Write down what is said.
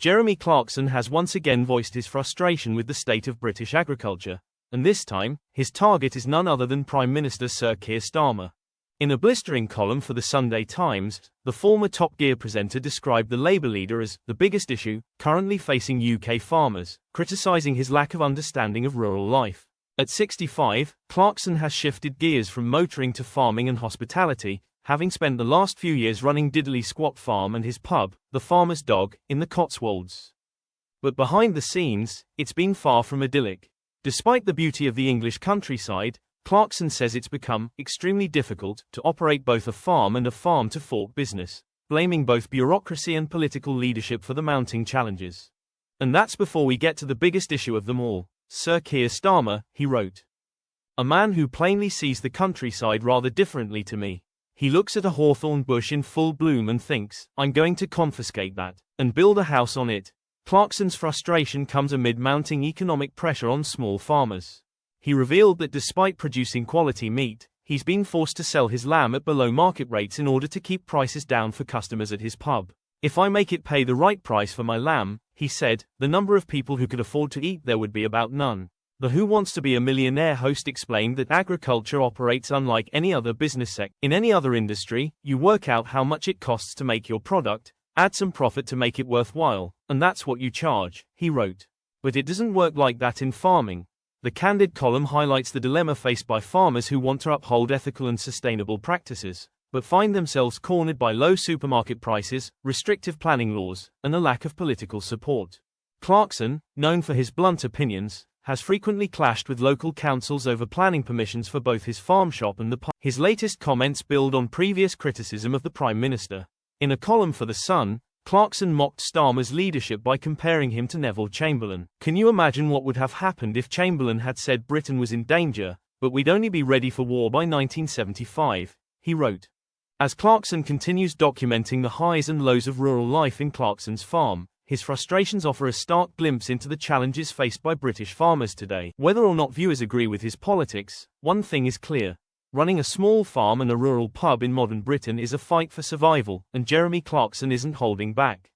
Jeremy Clarkson has once again voiced his frustration with the state of British agriculture, and this time, his target is none other than Prime Minister Sir Keir Starmer. In a blistering column for the Sunday Times, the former Top Gear presenter described the Labour leader as the biggest issue currently facing UK farmers, criticising his lack of understanding of rural life. At 65, Clarkson has shifted gears from motoring to farming and hospitality, having spent the last few years running Diddley Squat Farm and his pub, The Farmer's Dog, in the Cotswolds. But behind the scenes, it's been far from idyllic. Despite the beauty of the English countryside, Clarkson says it's become extremely difficult to operate both a farm and a farm-to-fork business, blaming both bureaucracy and political leadership for the mounting challenges. And that's before we get to the biggest issue of them all, Sir Keir Starmer, he wrote. A man who plainly sees the countryside rather differently to me. He looks at a hawthorn bush in full bloom and thinks, I'm going to confiscate that, and build a house on it. Clarkson's frustration comes amid mounting economic pressure on small farmers. He revealed that despite producing quality meat, he's been forced to sell his lamb at below market rates in order to keep prices down for customers at his pub. If I make it pay the right price for my lamb, he said, the number of people who could afford to eat there would be about none. The Who Wants to Be a Millionaire host explained that agriculture operates unlike any other business sector. In any other industry, you work out how much it costs to make your product, add some profit to make it worthwhile, and that's what you charge, he wrote. But it doesn't work like that in farming. The candid column highlights the dilemma faced by farmers who want to uphold ethical and sustainable practices, but find themselves cornered by low supermarket prices, restrictive planning laws, and a lack of political support. Clarkson, known for his blunt opinions, has frequently clashed with local councils over planning permissions for both his farm shop and the pub. His latest comments build on previous criticism of the Prime Minister. In a column for The Sun, Clarkson mocked Starmer's leadership by comparing him to Neville Chamberlain. Can you imagine what would have happened if Chamberlain had said Britain was in danger, but we'd only be ready for war by 1975, he wrote. As Clarkson continues documenting the highs and lows of rural life in Clarkson's farm, his frustrations offer a stark glimpse into the challenges faced by British farmers today. Whether or not viewers agree with his politics, one thing is clear. Running a small farm and a rural pub in modern Britain is a fight for survival, and Jeremy Clarkson isn't holding back.